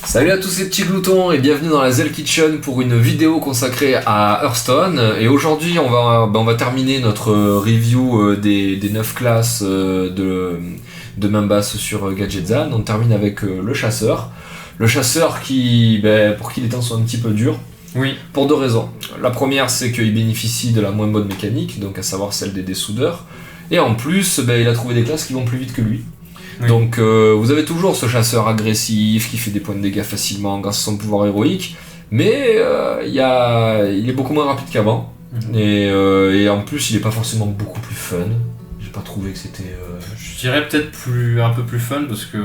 Salut à tous ces petits gloutons et bienvenue dans la Zell Kitchen pour une vidéo consacrée à Hearthstone. Et aujourd'hui on va terminer notre review des 9 classes de main basse sur Gadgetzan. On termine avec le chasseur. Le chasseur qui, pour qui les temps sont un petit peu durs. Oui. Pour deux raisons. La première, c'est qu'il bénéficie de la moins bonne mécanique, donc à savoir celle des dessoudeurs. Et en plus, il a trouvé des classes qui vont plus vite que lui. Oui. Donc vous avez toujours ce chasseur agressif qui fait des points de dégâts facilement grâce à son pouvoir héroïque, mais il est beaucoup moins rapide qu'avant. Et en plus, il est pas forcément beaucoup plus fun. J'ai pas trouvé que c'était... Je dirais peut-être un peu plus fun parce que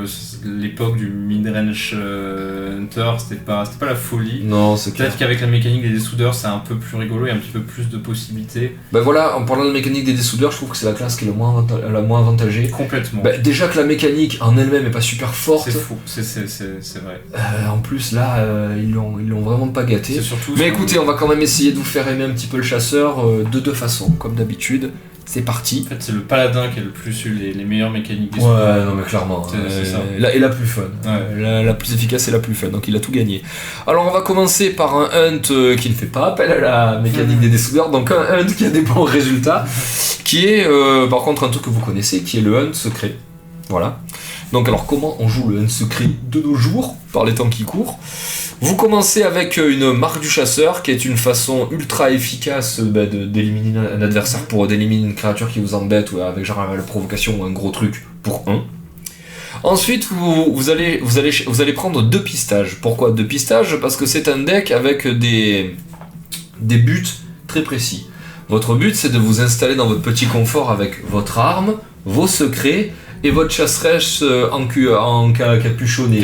l'époque du mid-range hunter c'était pas la folie. Non, c'est clair. Peut-être qu'avec la mécanique des dessoudeurs c'est un peu plus rigolo et un petit peu plus de possibilités. Voilà, en parlant de mécanique des dessoudeurs, je trouve que c'est la classe qui est la moins avantagée. Complètement. Déjà que la mécanique en elle-même est pas super forte. C'est fou, c'est vrai. En plus là, ils l'ont vraiment pas gâté. Surtout mais écoutez, on va quand même essayer de vous faire aimer un petit peu le chasseur de deux façons, comme d'habitude. C'est parti. En fait, c'est le paladin qui a le plus eu les meilleures mécaniques des Ouais, non mais clairement. C'est ça. Et la plus fun. Ouais. La plus efficace et la plus fun, donc il a tout gagné. Alors on va commencer par un hunt qui ne fait pas appel à la mécanique des dessoudeurs, donc un hunt qui a des bons résultats, qui est par contre un truc que vous connaissez, qui est le hunt secret. Voilà. Donc alors comment on joue le hunt secret de nos jours, par les temps qui courent? Vous commencez avec une marque du chasseur qui est une façon ultra efficace d'éliminer un adversaire pour d'éliminer une créature qui vous embête ou avec genre la provocation ou un gros truc pour 1. Ensuite vous allez prendre 2 pistages. Pourquoi 2 pistages? Parce que c'est un deck avec des buts très précis. Votre but c'est de vous installer dans votre petit confort avec votre arme, vos secrets et votre chasseresse en capuchonné.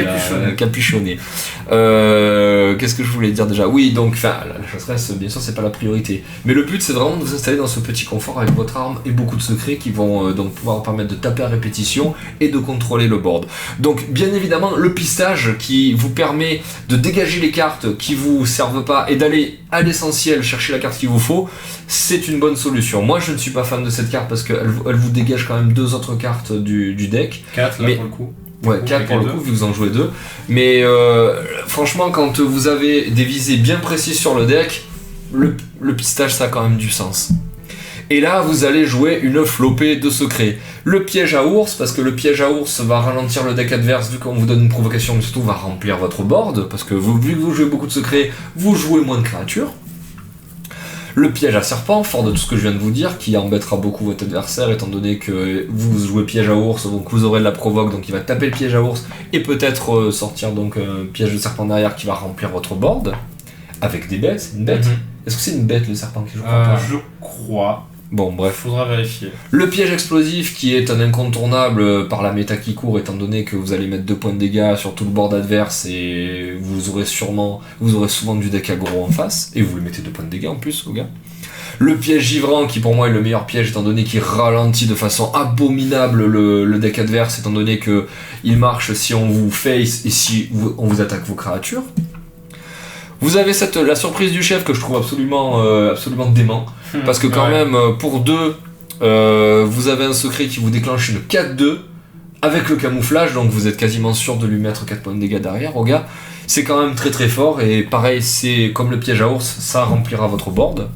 Qu'est-ce que je voulais dire déjà? Oui, donc la chasseresse, bien sûr, c'est pas la priorité. Mais le but, c'est vraiment de vous installer dans ce petit confort avec votre arme et beaucoup de secrets qui vont donc pouvoir permettre de taper à répétition et de contrôler le board. Donc, bien évidemment, le pistage qui vous permet de dégager les cartes qui vous servent pas et d'aller à l'essentiel chercher la carte qu'il vous faut, c'est une bonne solution. Moi, je ne suis pas fan de cette carte parce qu'elle vous dégage quand même 2 autres cartes du deck. 4 là pour le coup. Ouais, 4 pour le coup, vu que vous en jouez 2. Mais franchement, quand vous avez des visées bien précises sur le deck, le pistage, ça a quand même du sens. Et là, vous allez jouer une flopée de secrets. Le piège à ours, parce que le piège à ours va ralentir le deck adverse, vu qu'on vous donne une provocation, mais surtout va remplir votre board, parce que vu que vous jouez beaucoup de secrets, vous jouez moins de créatures. Le piège à serpent, fort de tout ce que je viens de vous dire, qui embêtera beaucoup votre adversaire, étant donné que vous jouez piège à ours, donc vous aurez de la provoque, donc il va taper le piège à ours, et peut-être sortir donc un piège de serpent derrière qui va remplir votre board, avec des bêtes. C'est une bête. Est-ce que c'est une bête le serpent qui joue Je crois. Bon, bref. Faudra vérifier. Le piège explosif qui est un incontournable par la méta qui court, étant donné que vous allez mettre 2 points de dégâts sur tout le board adverse et vous aurez souvent du deck aggro en face, et vous lui mettez 2 points de dégâts en plus au gars. Le piège givrant qui pour moi est le meilleur piège étant donné qu'il ralentit de façon abominable le deck adverse, étant donné que il marche si on vous face et si on vous attaque vos créatures. Vous avez la surprise du chef que je trouve absolument dément. Parce que quand même, pour 2, vous avez un secret qui vous déclenche une 4-2 avec le camouflage, donc vous êtes quasiment sûr de lui mettre 4 points de dégâts derrière au gars. C'est quand même très très fort, et pareil, c'est comme le piège à ours, ça remplira votre board.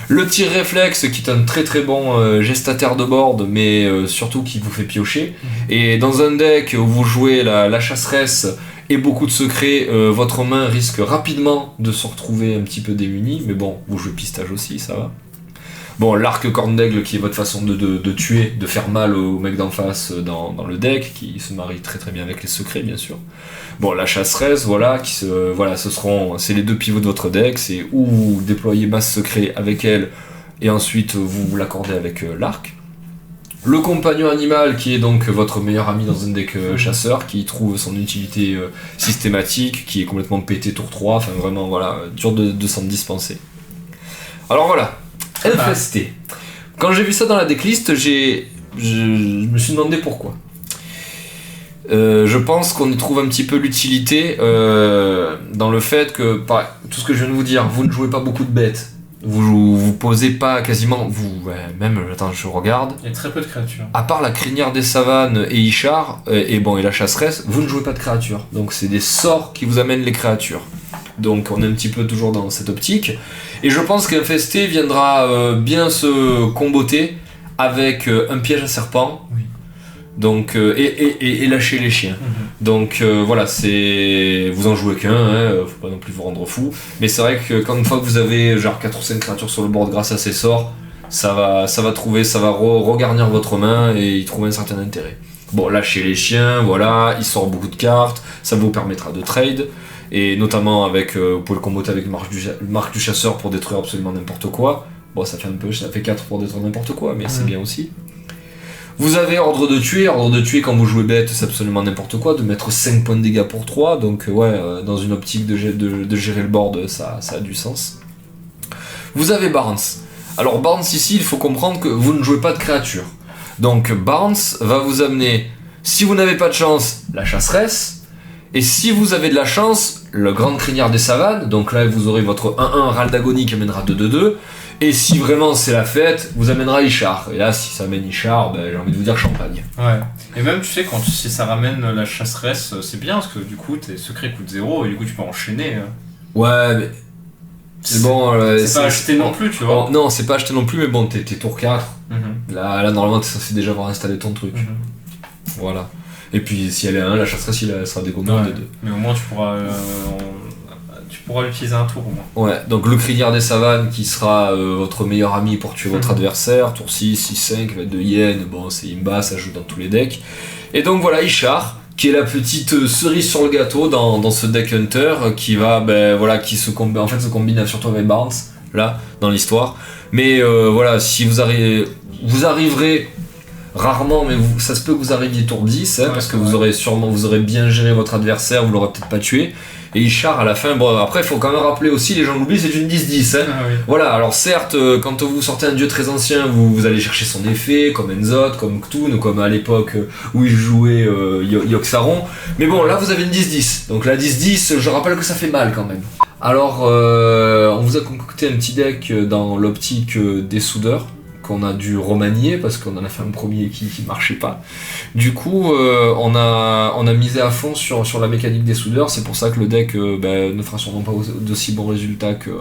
Le tir réflexe qui est un très très bon gestataire de board, mais surtout qui vous fait piocher. Et dans un deck où vous jouez la chasseresse et beaucoup de secrets, votre main risque rapidement de se retrouver un petit peu démunie, mais bon, vous jouez pistage aussi, ça va. Bon, l'arc corne d'aigle qui est votre façon de tuer, de faire mal au mec d'en face dans le deck, qui se marie très très bien avec les secrets bien sûr. Bon, la chasseresse, c'est les 2 pivots de votre deck, c'est où vous déployez masse secret avec elle, et ensuite vous l'accordez avec l'arc. Le compagnon animal qui est donc votre meilleur ami dans un deck chasseur, qui trouve son utilité systématique, qui est complètement pété tour 3, enfin vraiment voilà, dur de s'en dispenser. Alors voilà, LFST. Quand j'ai vu ça dans la decklist, je me suis demandé pourquoi. Je pense qu'on y trouve un petit peu l'utilité dans le fait que, tout ce que je viens de vous dire, vous ne jouez pas beaucoup de bêtes, Vous posez pas quasiment... Attends, je regarde. Il y a très peu de créatures. À part la crinière des savanes et Ishar, et la chasseresse, vous ne jouez pas de créatures. Donc c'est des sorts qui vous amènent les créatures. Donc on est un petit peu toujours dans cette optique. Et je pense qu'Infesté viendra bien se comboter avec un piège à serpent. Oui. Donc, et lâcher les chiens. Donc voilà, vous en jouez qu'un, faut pas non plus vous rendre fou. Mais c'est vrai que une fois que vous avez genre 4 ou 5 créatures sur le board grâce à ces sorts, ça va regarnir votre main et y trouver un certain intérêt. Bon, lâcher les chiens, voilà, il sort beaucoup de cartes, ça vous permettra de trade. Et notamment avec, vous pouvez le comboter avec Marque du Chasseur pour détruire absolument n'importe quoi. Bon, ça fait 4 pour détruire n'importe quoi, mais c'est bien aussi. Vous avez ordre de tuer quand vous jouez bête, c'est absolument n'importe quoi, de mettre 5 points de dégâts pour 3, donc dans une optique de gérer le board, ça a du sens. Vous avez Barnes. Alors Barnes ici, il faut comprendre que vous ne jouez pas de créatures. Donc Barnes va vous amener, si vous n'avez pas de chance, la chasseresse, et si vous avez de la chance, le Grande Crinière des Savanes, donc là vous aurez votre 1-1 Râle d'Agonie qui amènera 2-2-2, et si vraiment c'est la fête, vous amènera Ishar. Et là, si ça amène Ishar, j'ai envie de vous dire champagne. Ouais. Et même, tu sais, si ça ramène la chasseresse, c'est bien, parce que du coup, tes secrets coûtent 0, et du coup, tu peux enchaîner. Ouais, mais... C'est bon... c'est pas acheté non plus, tu vois. Non, c'est pas acheté non plus, mais bon, t'es tour 4. Là, normalement, t'es censé déjà avoir installé ton truc. Voilà. Et puis, si elle est 1, la chasseresse, elle sera dégommée des 2. Mais au moins, tu pourras l'utiliser un tour au moins. Ouais, donc le Crinière des Savanes qui sera votre meilleur ami pour tuer votre adversaire, tour 6, 6, 5, avec 2 yens, bon c'est imba, ça joue dans tous les decks. Et donc voilà, Ishar, qui est la petite cerise sur le gâteau dans ce deck Hunter, qui va, qui se combine surtout avec Barnes, là, dans l'histoire. Mais voilà, si vous arriverez rarement, mais ça se peut que vous arriviez tour 10, parce que vous aurez bien géré votre adversaire, vous l'aurez peut-être pas tué. Et Ishar à la fin, après il faut quand même rappeler aussi, les gens l'oublient, c'est une 10-10. Voilà, alors certes, quand vous sortez un dieu très ancien, vous allez chercher son effet, comme Enzot, comme Ktun, comme à l'époque où il jouait Yogg-Saron. Mais bon, là vous avez une 10-10. Donc la 10-10, je rappelle que ça fait mal quand même. Alors, on vous a concocté un petit deck dans l'optique des soudeurs, qu'on a dû remanier parce qu'on en a fait un premier qui marchait pas. Du coup, on a misé à fond sur la mécanique des soudeurs. C'est pour ça que le deck ne fera sûrement pas d'aussi bons résultats que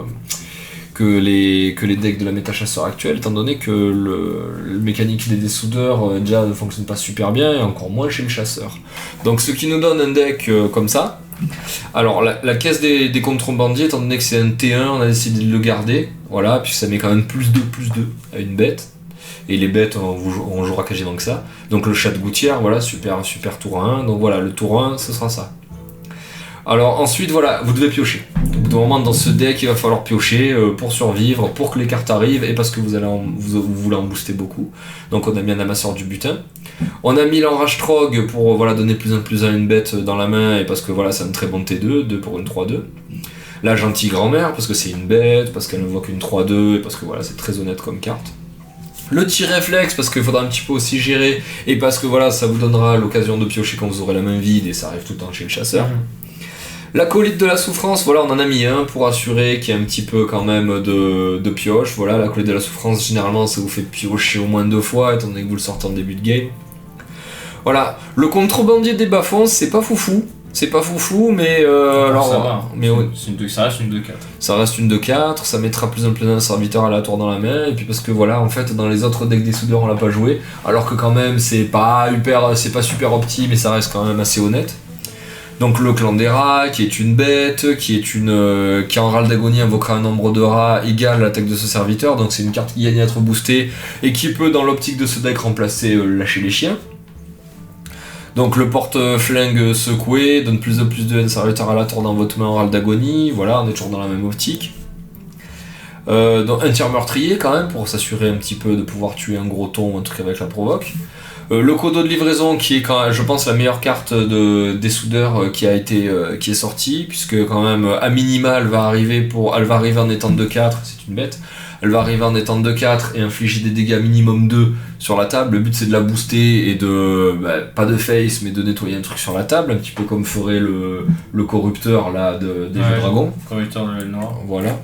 les decks de la méta chasseur actuelle, étant donné que le mécanique des soudeurs déjà ne fonctionne pas super bien et encore moins chez le chasseur. Donc ce qui nous donne un deck comme ça. Alors la caisse des contrebandiers, étant donné que c'est un T1, on a décidé de le garder, voilà, puis ça met quand même +2 à une bête, et les bêtes on jouera quasiment que ça. Donc le chat de gouttière, voilà, super tour 1, donc voilà, le tour 1 ce sera ça. Alors ensuite voilà, vous devez piocher. Au bout d'un moment dans ce deck il va falloir piocher pour survivre, pour que les cartes arrivent et parce que vous voulez en booster beaucoup. Donc on a mis un amasseur du butin. On a mis l'enrage trog pour donner +1/+1 à une bête dans la main et parce que voilà c'est un très bon T2, 2 pour une 3-2. La gentille grand-mère parce que c'est une bête, parce qu'elle invoque une 3-2 et parce que voilà c'est très honnête comme carte. Le tir réflexe parce qu'il faudra un petit peu aussi gérer et parce que voilà ça vous donnera l'occasion de piocher quand vous aurez la main vide et ça arrive tout le temps chez le chasseur. L'acolyte de la souffrance, voilà, on en a mis un pour assurer qu'il y a un petit peu quand même de pioche. Voilà, l'acolyte de la souffrance, généralement, ça vous fait piocher au moins 2 fois, étant donné que vous le sortez en début de game. Voilà, le contrebandier des bas-fonds, c'est pas foufou. Mais ça va. Ça reste une 2-4. Ça reste une 2-4, ça mettra +1/+1 serviteur aléatoire dans la main, et puis parce que voilà, en fait, dans les autres decks des soudeurs, on l'a pas joué, alors que quand même, c'est pas super opti, mais ça reste quand même assez honnête. Donc le clan des rats, qui est une bête, qui en râle d'agonie invoquera un nombre de rats égal à l'attaque de ce serviteur, donc c'est une carte qui gagne à être boostée et qui peut dans l'optique de ce deck remplacer lâcher les chiens. Donc le porte-flingue secoué, donne +2/+2 à un serviteur aléatoire dans votre main en râle d'agonie, voilà, on est toujours dans la même optique. Donc un tir meurtrier quand même, pour s'assurer un petit peu de pouvoir tuer un gros ton ou un truc avec la provoque. Le codeau de livraison qui est quand même, je pense, la meilleure carte des soudeurs qui est sortie, puisque quand même à minima elle va arriver en étant de 2-4, c'est une bête, elle va arriver en étant de 2-4 et infliger des dégâts minimum 2 sur la table. Le but c'est de la booster et pas de face mais de nettoyer un truc sur la table, un petit peu comme ferait le corrupteur là des jeux dragons. Corrupteur de l'aile noire. Voilà.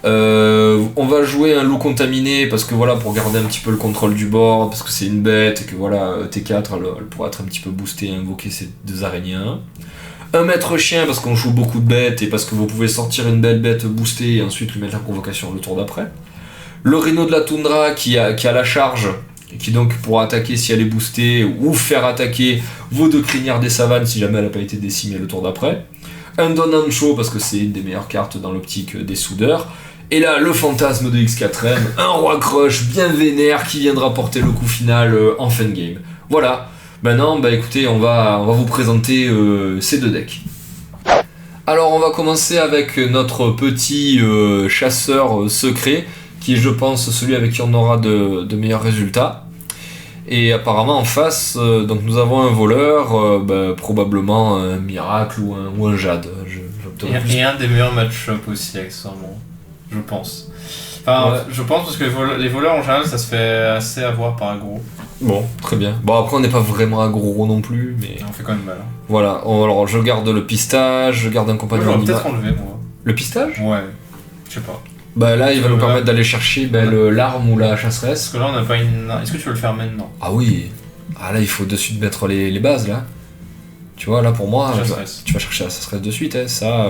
On va jouer un loup contaminé parce que voilà, pour garder un petit peu le contrôle du board, parce que c'est une bête et que voilà, T4 elle pourra être un petit peu boostée et invoquer ces 2 araignées. Un maître chien parce qu'on joue beaucoup de bêtes et parce que vous pouvez sortir une belle bête boostée et ensuite lui mettre la convocation le tour d'après. Le rhino de la toundra qui a la charge et qui donc pourra attaquer si elle est boostée ou faire attaquer vos 2 crinières des savanes si jamais elle n'a pas été décimée le tour d'après. Un Don Ancho parce que c'est une des meilleures cartes dans l'optique des soudeurs. Et là, le fantasme de X4M, un roi crush bien vénère qui viendra porter le coup final en fin de game. Voilà. Maintenant, écoutez, on va vous présenter ces 2 decks. Alors, on va commencer avec notre petit chasseur secret, qui est, je pense, celui avec qui on aura de meilleurs résultats. Et apparemment, en face, donc nous avons un voleur, probablement un miracle ou un jade. Et un des meilleurs match-up aussi, accessoirement, je pense. Enfin, ouais. Je pense parce que les voleurs en général, ça se fait assez avoir par aggro. Bon, très bien. Bon, après, on n'est pas vraiment aggro non plus, mais. On fait quand même mal. Hein. Voilà, alors je garde le pistage, je garde un compagnon animal. Peut-être enlever, moi. Le pistage ? Ouais, je sais pas. Là, il va nous permettre d'aller chercher l'arme ou la chasseresse. Parce que là, on n'a pas une. Est-ce que tu veux le faire maintenant ? Ah oui. Ah là, il faut de suite mettre les bases, là. Tu vois, là, pour moi, tu vas chercher la chasseresse de suite, hein. Ça,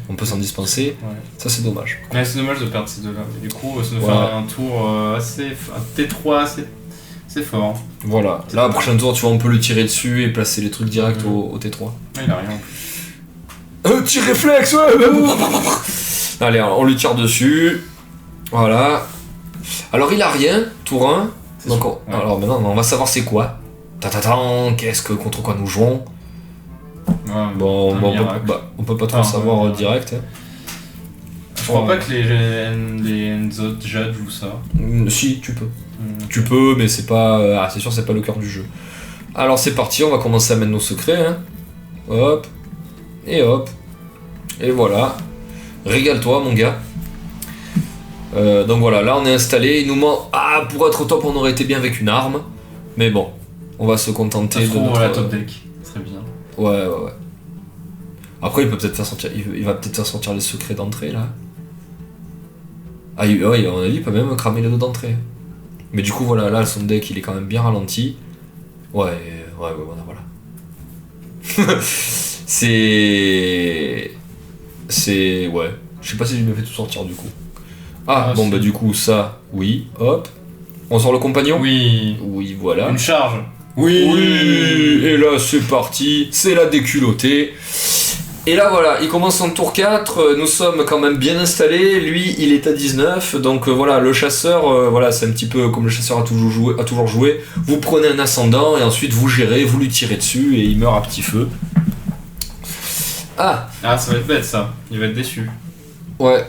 on peut s'en dispenser. Ouais. Ça, c'est dommage. Ouais, c'est dommage de perdre ces 2-là. Du coup, ça nous fait un tour assez. Un T3 assez fort. Voilà. Là, prochain tour, tu vois, on peut le tirer dessus et placer les trucs directs au T3. Ouais, il a rien. Tir réflexe, ouais. Allez, on lui tire dessus. Voilà. Alors, il a rien, tour 1. Donc, alors maintenant, on va savoir c'est quoi. Contre quoi nous jouons. Ouais, bon, on peut pas trop savoir direct. Hein. Je crois pas que les Enzo Jade jouent ça. Si, tu peux. Tu peux, mais c'est pas. C'est sûr, c'est pas le cœur du jeu. Alors, c'est parti, on va commencer à mettre nos secrets. Hein. Hop. Et hop. Et voilà. Régale-toi, mon gars. Donc voilà, là on est installé. Il nous manque. Ah, pour être au top, on aurait été bien avec une arme. Mais bon, on va se contenter de notre. La top deck, très bien. Ouais. Après, il peut peut-être faire sortir. Il va peut-être faire sortir les secrets d'entrée là. Ah, oui, à mon avis, il peut même cramer les 2 d'entrée. Mais du coup, voilà, là son deck il est quand même bien ralenti. Voilà. C'est. Ouais. Je sais pas si je me fais tout sortir du coup. Du coup, ça, oui, hop. On sort le compagnon ? Oui, voilà. Une charge. Oui. Et là, c'est parti. C'est la déculottée. Et là, voilà, il commence son tour 4. Nous sommes quand même bien installés. Lui, il est à 19. Donc voilà, le chasseur, c'est un petit peu comme le chasseur a toujours joué. Vous prenez un ascendant et ensuite vous gérez, vous lui tirez dessus et il meurt à petit feu. Ah, ça va être bête ça. Il va être déçu. Ouais.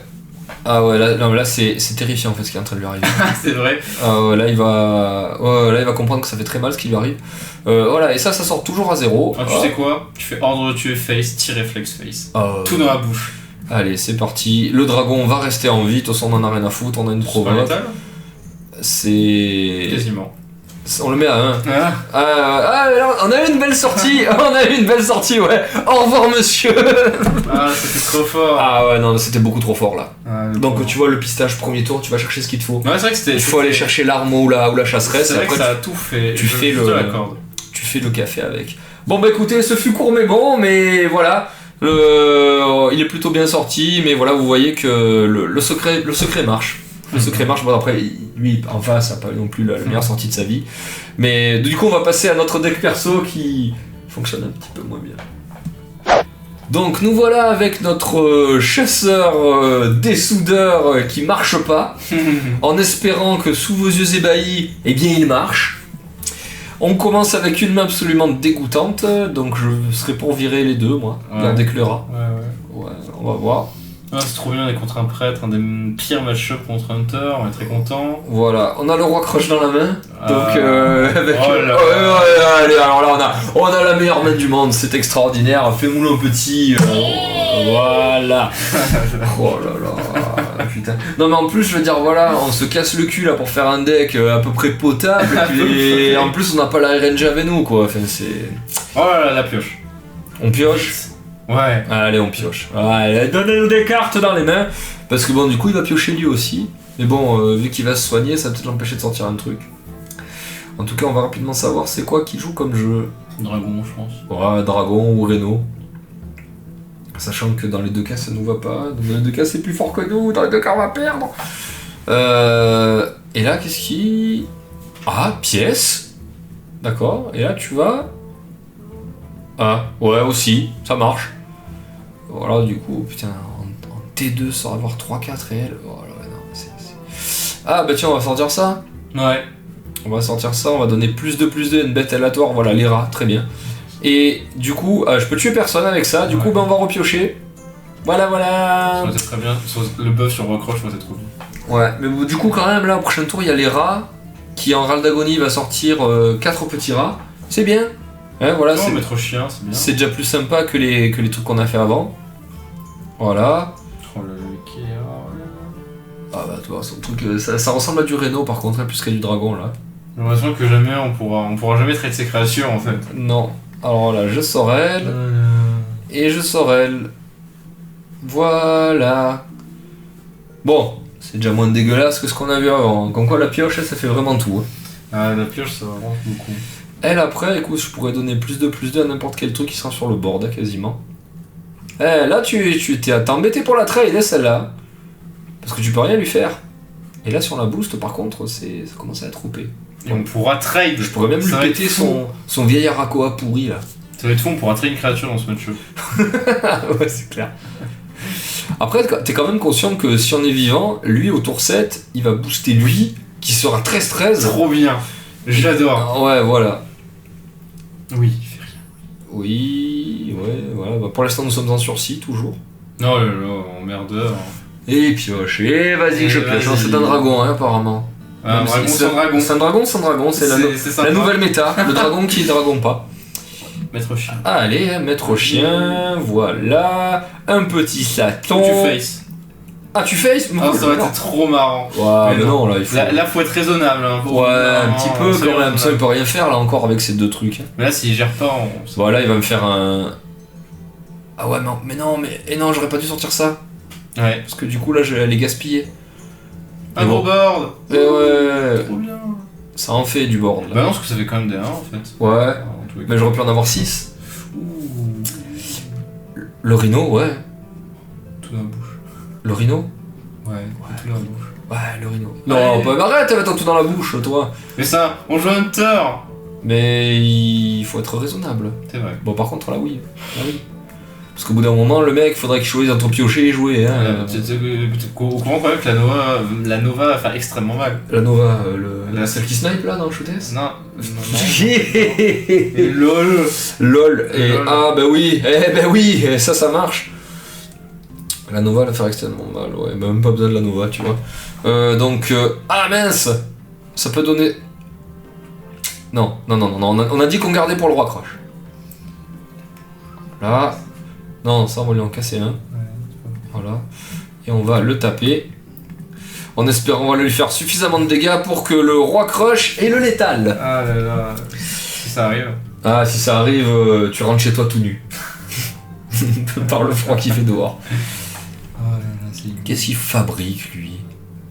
Ah ouais, là c'est terrifiant en fait ce qui est en train de lui arriver. C'est vrai. Ah ouais, là il va comprendre que ça fait très mal ce qui lui arrive. Voilà, et ça sort toujours à 0. Tu sais quoi ? Tu fais ordre de tuer face, tir réflexe face. Tout dans la bouche. Allez, c'est parti. Le dragon va rester en vie, de toute façon on en a rien à foutre, on a une provoque. C'est... Quasiment. On le met à 1. On a eu une belle sortie. Ouais. Au revoir, monsieur. C'était trop fort. Ah ouais, non, c'était beaucoup trop fort là. Donc tu vois le pistage premier tour, tu vas chercher ce qu'il te faut. Ouais, c'est vrai que il faut aller chercher l'arme ou la chasseresse. C'est vrai que ça a tout fait. Tu fais le café avec. Bon écoutez, ce fut court mais bon, mais voilà. Il est plutôt bien sorti, mais voilà, vous voyez que le secret marche. Le secret marche. Bon, après, lui, en face, n'a pas eu non plus la meilleure sortie de sa vie. Mais du coup, on va passer à notre deck perso qui fonctionne un petit peu moins bien. Donc, nous voilà avec notre chasseur des soudeurs qui marche pas, en espérant que sous vos yeux ébahis, eh bien, il marche. On commence avec une main absolument dégoûtante, donc je serais pour virer les 2, moi. Garder que le rat. Ouais, on va voir. C'est trop bien, on est contre un prêtre, un des pires match-up contre Hunter, on est très content. Voilà, on a le roi crush dans la main, donc avec... allez, alors là on a la meilleure main du monde, c'est extraordinaire, fais-nous un petit... voilà. Oh là là, putain. Non mais en plus, je veux dire, voilà, on se casse le cul là pour faire un deck à peu près potable, et en plus on n'a pas la RNG avec nous, quoi, enfin c'est... Oh là là, la pioche. On pioche. Ouais. Allez, on pioche. Allez, donnez-nous des cartes dans les mains. Parce que bon, du coup, il va piocher lui aussi. Mais bon, vu qu'il va se soigner, ça va peut-être l'empêcher de sortir un truc. En tout cas, on va rapidement savoir c'est quoi qu'il joue comme jeu. Dragon, je pense. Ouais, Dragon ou Reno. Sachant que dans les deux cas, ça nous va pas. Dans les deux cas, c'est plus fort que nous. Dans les deux cas, on va perdre. Et là, qu'est-ce qui... Ah, pièce. D'accord. Et là, tu vas... Ah, ouais, aussi. Ça marche. Voilà, du coup, putain, en T2, ça va avoir 3-4 réels. Oh là, non, Ah, bah tiens, on va sortir ça. Ouais. On va sortir ça, on va donner plus de une bête aléatoire. Voilà, les rats, très bien. Et du coup, je peux tuer personne avec ça. Du coup, ben, on va repiocher. Voilà. Ça c'est très bien. Le buff sur Rockrush, c'est trop bien. Ouais, mais bon, du coup, quand même, là, au prochain tour, il y a les rats. Qui, en râle d'agonie, va sortir 4 petits rats. C'est bien. Ouais, voilà, c'est maître chien, c'est bien. C'est déjà plus sympa que les trucs qu'on a fait avant. Voilà. Oh, le Ikea. Ah bah, toi, son truc, ça ressemble à du Reno, par contre, hein, plus qu'à du dragon, là. J'ai l'impression que jamais on pourra jamais traiter ses créatures, en fait. Non. Alors là, je Sorel. Et je Sorel. Voilà. Bon, c'est déjà moins dégueulasse que ce qu'on a vu avant. Comme quoi, la pioche, ça fait vraiment tout. Hein. Ah, la pioche, ça avance beaucoup. Elle, après, écoute, je pourrais donner plus de à n'importe quel truc qui sera sur le board, quasiment. Là, tu t'es embêté pour la trade, celle-là. Parce que tu peux rien lui faire. Et là, si on la booste, par contre, ça commence à être OP. Et on pourra trade. Je pourrais même lui péter son vieil Arakoa pourri, là. Ça va être fou, on pourra trade une créature dans ce match. Ouais, c'est clair. Après, t'es quand même conscient que si on est vivant, lui, au tour 7, il va booster lui, qui sera 13-13. Trop bien. J'adore. Ouais, voilà. Oui, il fait rien. Oui, ouais, voilà. Bah, pour l'instant, nous sommes en sursis, toujours. Non, là, emmerdeur. Et pioche, et vas-y, je pioche. Non, c'est un dragon, hein, apparemment. Un dragon sans dragon. C'est un dragon sans dragon, c'est la nouvelle méta. Le dragon qui dragon pas. Maître chien. Allez, maître chien, voilà. Un petit saton. Tu face. Ah, tu face? Ah, ça va être trop marrant. Ouais, mais non, là, il faut. Là, faut être raisonnable. Hein, ouais, un petit peu quand même. Ça, il peut rien faire là encore avec ces deux trucs. Mais là, s'il gère pas, Voilà, il va me faire un. Ah ouais, mais non, j'aurais pas dû sortir ça. Ouais. Parce que du coup, là, je vais les gaspiller. Un gros board. Mais ouais. Trop bien. Ça en fait du board. Là. Bah non, parce que ça fait quand même des 1 en fait. Ouais. Mais j'aurais pu en avoir 6. Le rhino, ouais. Tout dans la bouche. Le rhino? Ouais, tout dans la bouche. Ouais, le rhino. Non, bah arrête, mettre tout dans la bouche, toi. Mais ça, on joue Hunter. Mais il faut être raisonnable. C'est vrai. Bon, par contre, là, oui. Là, oui. Parce qu'au bout d'un moment, le mec, faudrait qu'il choisisse entre piocher et jouer. Hein. Au courant quand même que la Nova va faire extrêmement mal. La Nova, celle qui snipe là dans le shooters? Non. LOL. LOL. Et ah bah oui, ça marche. La Nova va faire extrêmement mal, ouais, même pas besoin de la Nova, tu vois. Donc, ah mince, ça peut donner. Non, on a dit qu'on gardait pour le roi crush. Là. Non, ça on va lui en casser un. Voilà. Et on va le taper. En espérant on va lui faire suffisamment de dégâts pour que le roi crush ait le létal. Ah là là. Si ça arrive. Ah, si ça arrive, tu rentres chez toi tout nu. Par le froid qu'il fait dehors. Oh là là, qu'est-ce qu'il fabrique lui?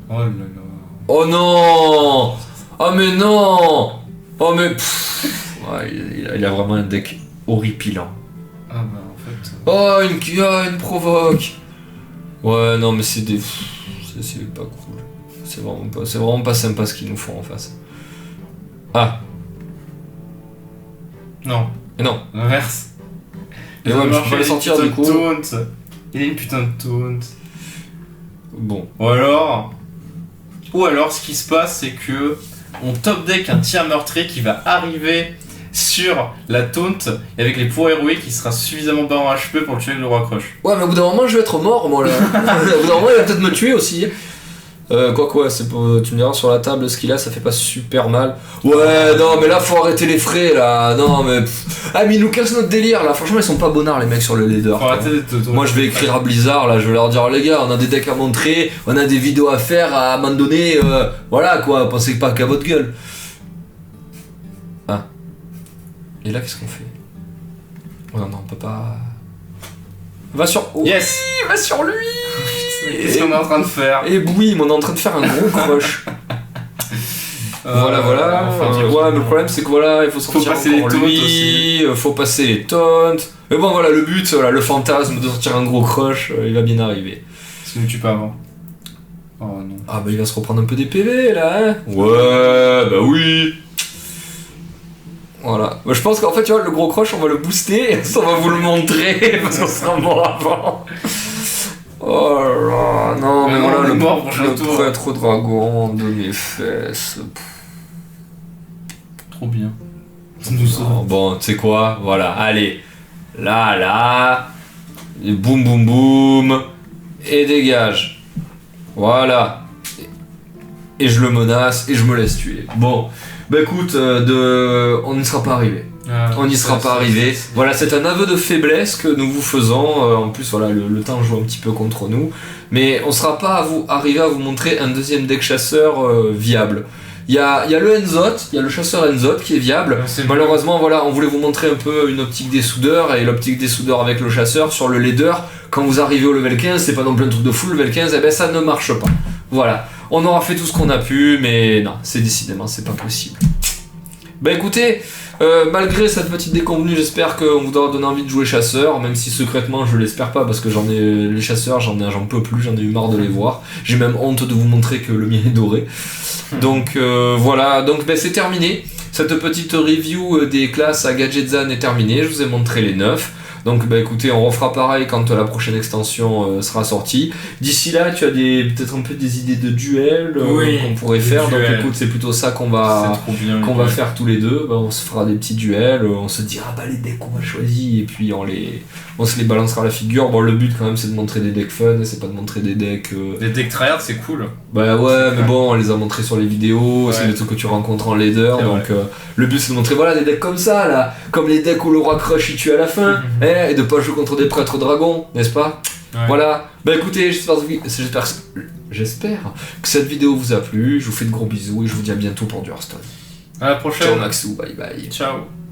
Oh là là. Oh non! Oh mais non! Oh mais. Ouais, il a vraiment un deck horripilant. Ah bah en fait. Oh, une provoque! Ouais, non, mais c'est des. C'est pas cool. C'est vraiment pas sympa ce qu'ils nous font en face. Ah! Non. Et non! L'inverse. Et ouais, mais je peux pas les sortir du coup. Il a une putain de taunt. Bon. Ou alors, ce qui se passe, c'est que on top deck un tir meurtrier qui va arriver sur la taunt et avec les poids héroïques, il sera suffisamment bas en HP pour le tuer avec le roi crush. Ouais, mais au bout d'un moment, je vais être mort, moi là. Au bout d'un moment, il va peut-être me tuer aussi. Quoi, c'est pour, tu me diras sur la table ce qu'il a, ça fait pas super mal. Ouais, non, mais là faut arrêter les frais là. Non, mais. Ah, mais ils nous cassent notre délire là. Franchement, ils sont pas bonnards les mecs sur le leader. Moi, je vais écrire à Blizzard là, je vais leur dire, les gars, on a des decks à montrer, on a des vidéos à faire à un moment donné. Voilà quoi, pensez pas qu'à votre gueule. Ah. Et là, qu'est-ce qu'on fait? Ouais, non, on peut pas. Va sur... Oui, Yes. va sur lui. Qu'est-ce qu'on est en train de faire? Et oui, mais on est en train de faire un gros crush. Voilà. Ouais, mais le problème c'est que voilà, il faut sortir passer les encore taunts lui, faut passer les taunts. Mais bon, voilà, le but, voilà, le fantasme de sortir un gros crush, il va bien arriver. Si nous tue pas avant. Oh non. Ah bah il va se reprendre un peu des PV là, hein. Ouais, bah oui. Voilà. Bah, je pense qu'en fait, tu vois, le gros crush, on va le booster et ça, on va vous le montrer parce qu'on sera mort avant. Oh là là, non, mais non, voilà, on est le mort pour chaque tour. prêtre dragon de mes fesses. Trop bien. Non, bon, tu sais quoi, voilà, allez. Là, et boum boum boum, et dégage. Voilà. Et je le menace et je me laisse tuer. Bon, bah écoute, on n'y sera pas arrivé. On n'y sera pas arrivé. Voilà, c'est un aveu de faiblesse que nous vous faisons. En plus, voilà, le temps joue un petit peu contre nous. Mais on ne sera pas arrivé à vous montrer un deuxième deck chasseur viable. Il y a le Enzot, il y a le chasseur Enzot qui est viable. Malheureusement, voilà, on voulait vous montrer un peu une optique des soudeurs et l'optique des soudeurs avec le chasseur sur le leader. Quand vous arrivez au level 15, c'est pas non plus un truc de fou, le level 15, eh ben ça ne marche pas. Voilà, on aura fait tout ce qu'on a pu, mais non, c'est décidément, c'est pas possible. Bah écoutez, malgré cette petite déconvenue, j'espère qu'on vous aura donné envie de jouer chasseur, même si secrètement je l'espère pas parce que les chasseurs, j'en peux plus, j'en ai eu marre de les voir. J'ai même honte de vous montrer que le mien est doré. Donc voilà, donc c'est terminé. Cette petite review des classes à Gadgetzan est terminée, je vous ai montré les 9. Donc bah écoutez, on refera pareil quand la prochaine extension sera sortie. D'ici là, tu as peut-être un peu des idées de duels qu'on pourrait faire. Donc écoute, c'est plutôt ça qu'on va faire tous les deux. Bah, on se fera des petits duels, on se dira bah les decks qu'on va choisir et puis on se les balancera à la figure. Bon, le but quand même c'est de montrer des decks fun, c'est pas de montrer des decks... Des decks tryhard c'est cool. Bah ouais, mais bon, on les a montrés sur les vidéos, c'est des trucs que tu rencontres en leader, donc le but c'est de montrer voilà des decks comme ça là, comme les decks où le roi crush il tue à la fin, et de pas jouer contre des prêtres dragons, n'est-ce pas? Voilà, bah écoutez, j'espère que cette vidéo vous a plu, je vous fais de gros bisous et je vous dis à bientôt pour du Hearthstone. À la prochaine. Ciao Maxou, bye bye. Ciao.